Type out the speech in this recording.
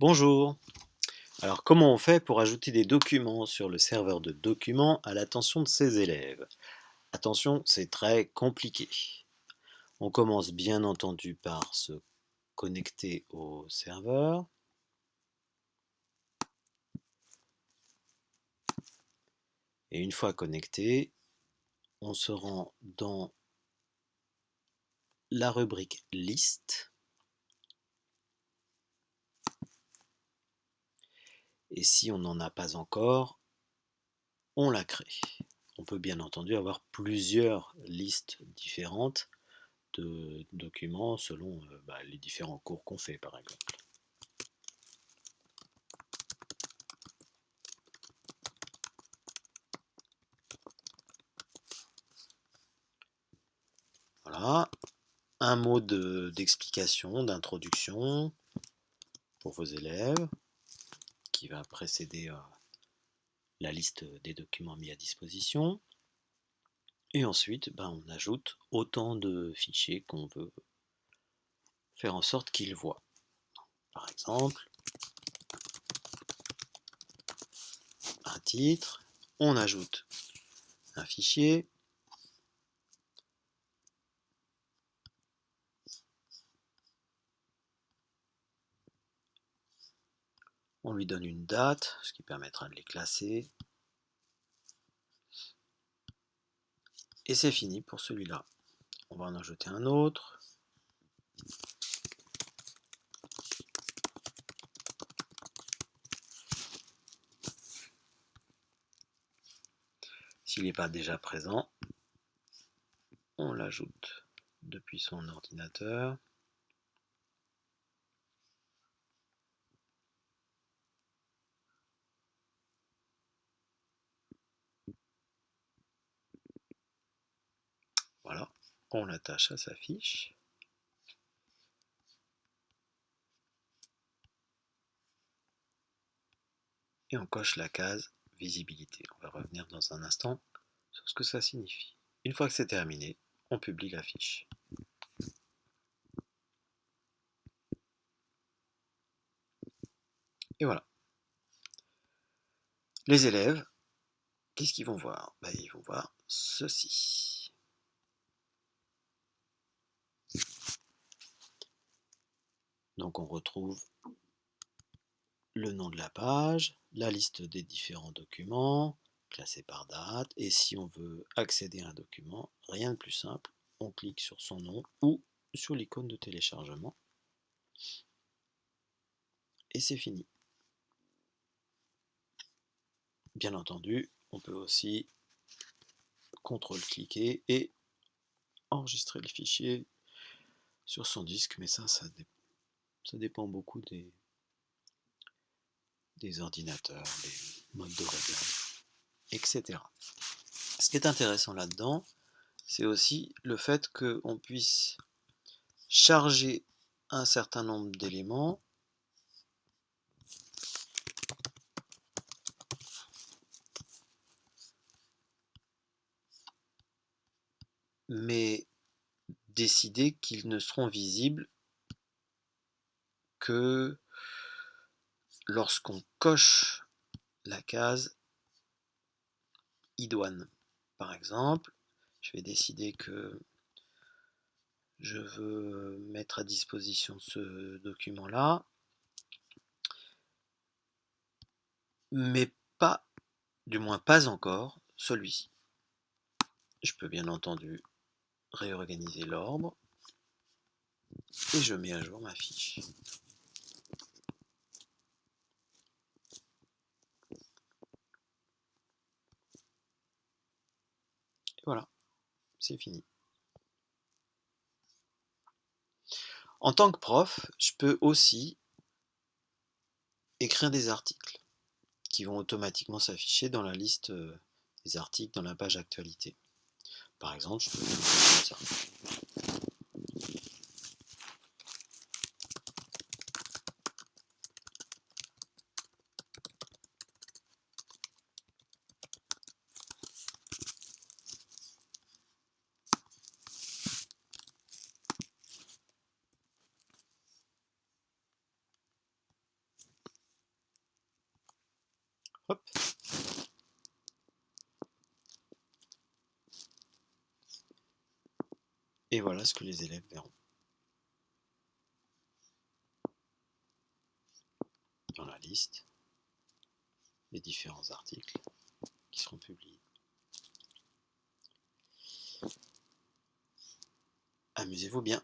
Bonjour. Alors, comment on fait pour ajouter des documents sur le serveur de documents à l'attention de ses élèves? Attention, c'est très compliqué. On commence bien entendu par se connecter au serveur. Et une fois connecté, on se rend dans la rubrique Liste. Et si on n'en a pas encore, on la crée. On peut bien entendu avoir plusieurs listes différentes de documents selon les différents cours qu'on fait par exemple. Voilà, un mot d'explication, d'introduction pour vos élèves qui va précéder la liste des documents mis à disposition. Et ensuite, on ajoute autant de fichiers qu'on veut faire en sorte qu'ils voient. Par exemple, un titre, on ajoute un fichier, on lui donne une date, ce qui permettra de les classer. Et c'est fini pour celui-là. On va en ajouter un autre. S'il n'est pas déjà présent, on l'ajoute depuis son ordinateur. Voilà, on l'attache à sa fiche. Et on coche la case visibilité. On va revenir dans un instant sur ce que ça signifie. Une fois que c'est terminé, on publie la fiche. Et voilà. Les élèves, qu'est-ce qu'ils vont voir? Ils vont voir ceci. Donc on retrouve le nom de la page, la liste des différents documents, classés par date, et si on veut accéder à un document, rien de plus simple, on clique sur son nom ou sur l'icône de téléchargement, et c'est fini. Bien entendu, on peut aussi CTRL-cliquer et enregistrer le fichier sur son disque, mais ça dépend beaucoup des ordinateurs, des modes de réglage, etc. Ce qui est intéressant là-dedans, c'est aussi le fait qu'on puisse charger un certain nombre d'éléments mais décider qu'ils ne seront visibles que lorsqu'on coche la case idoine. Par exemple, je vais décider que je veux mettre à disposition ce document-là, mais pas, du moins pas encore, celui-ci. Je peux bien entendu réorganiser l'ordre et je mets à jour ma fiche. Et voilà, c'est fini. En tant que prof, je peux aussi écrire des articles qui vont automatiquement s'afficher dans la liste des articles dans la page actualité. Par exemple, je peux faire comme ça. Hop. Et voilà ce que les élèves verront dans la liste, les différents articles qui seront publiés. Amusez-vous bien.